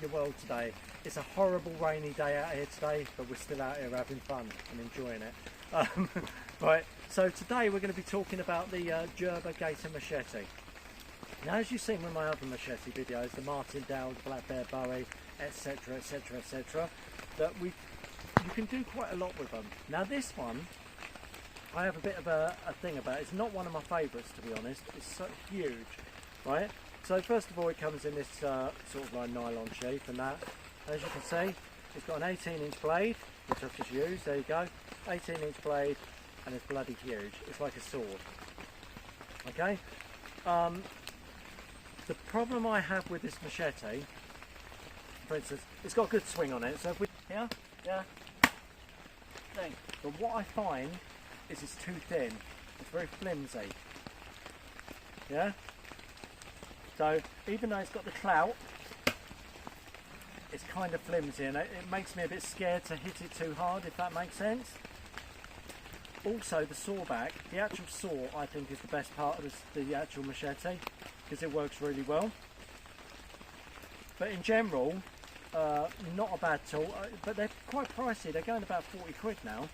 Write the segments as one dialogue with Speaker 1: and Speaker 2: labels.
Speaker 1: your world today. It's a horrible rainy day out here today, but we're still out here having fun and enjoying it. Right, so today we're going to be talking about the Gerber Gator Machete. Now, as you've seen with my other machete videos, the Martindale, the Black Bear Bowie, etc, etc, etc, that you can do quite a lot with them. Now this one, I have a bit of a thing about it. It's not one of my favourites, to be honest. It's so huge, right? So first of all, it comes in this sort of like nylon sheath and that. As you can see, it's got an 18-inch blade, which I've just used. There you go, 18-inch blade, and it's bloody huge. It's like a sword. Okay. The problem I have with this machete, for instance, it's got a good swing on it. So if we thing. But what I find is it's too thin. It's very flimsy. Yeah. So even though it's got the clout, it's kind of flimsy, and it makes me a bit scared to hit it too hard, if that makes sense. Also, the saw back, the actual saw, I think is the best part of the actual machete, because it works really well. But in general, not a bad tool, but they're quite pricey. They're going about 40 quid now,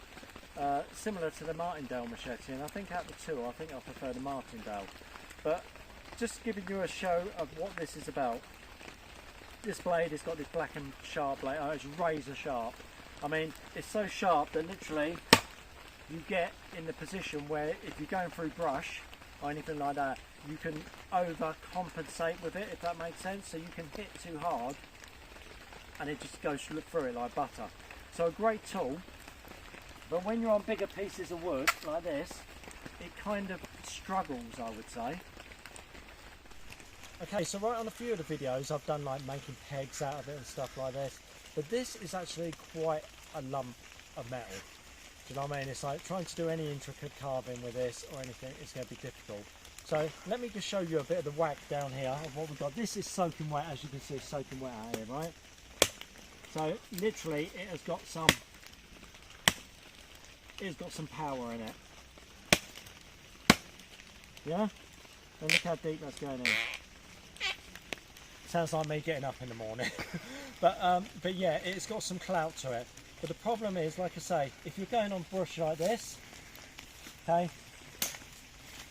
Speaker 1: similar to the Martindale machete, and I think out of the two, I think I prefer the Martindale. But just giving you a show of what this is about. This blade has got this black and sharp blade. Oh, it's razor sharp. I mean, it's so sharp that literally you get in the position where if you're going through brush or anything like that, you can overcompensate with it, if that makes sense. So you can hit too hard and it just goes through it like butter. So a great tool, but when you're on bigger pieces of wood like this, it kind of struggles, I would say. Okay, so right on a few of the videos I've done like making pegs out of it and stuff like this, but this is actually quite a lump of metal. Do you know what I mean? It's like trying to do any intricate carving with this or anything, it's going to be difficult. So let me just show you a bit of the whack down here of what we've got. This is soaking wet, as you can see, it's soaking wet out here, right? So literally it has got some power in it. Yeah? And look how deep that's going in. Sounds like me getting up in the morning. but yeah, it's got some clout to it. But the problem is, like I say, if you're going on brush like this, okay,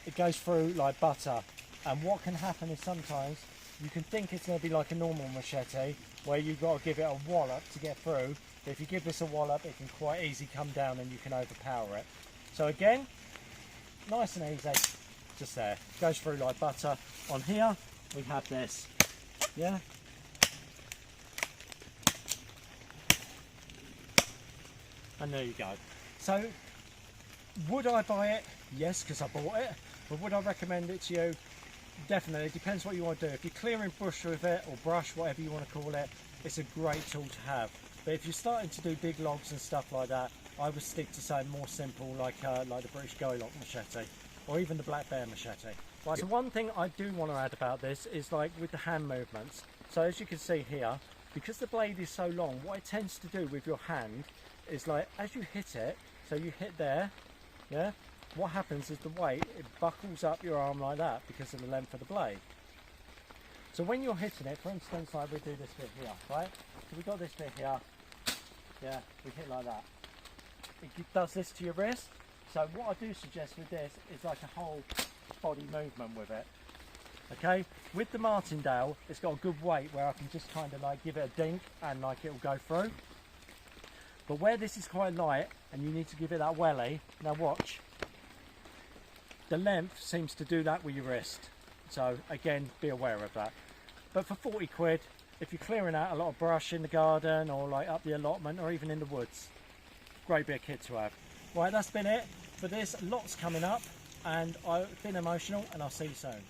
Speaker 1: it goes through like butter. And what can happen is sometimes you can think it's going to be like a normal machete, where you've got to give it a wallop to get through. But if you give this a wallop, it can quite easily come down and you can overpower it. So again, nice and easy, just there. Goes through like butter. On here, we have this. Yeah. And there you go. So, would I buy it? Yes, because I bought it. But would I recommend it to you? Definitely. It depends what you want to do. If you're clearing bush with it, or brush, whatever you want to call it, it's a great tool to have. But if you're starting to do big logs and stuff like that, I would stick to something more simple, like the British Gator machete, or even the Black Bear machete. Right, so one thing I do want to add about this is like with the hand movements. So as you can see here, because the blade is so long, what it tends to do with your hand is like, as you hit it, so you hit there, yeah, what happens is the weight, it buckles up your arm like that because of the length of the blade. So when you're hitting it, for instance, like we do this bit here, right? So we got this bit here, yeah, we hit like that. It does this to your wrist. So what I do suggest with this is like a whole body movement with it. Okay, with the Martindale, it's got a good weight where I can just kind of like give it a dink and like it'll go through. But where this is quite light and you need to give it that welly, now watch, the length seems to do that with your wrist. So again, be aware of that. But for 40 quid, if you're clearing out a lot of brush in the garden or like up the allotment or even in the woods, great bit of kit to have. Right, that's been it for this. Lots coming up, and I've been emotional, and I'll see you soon.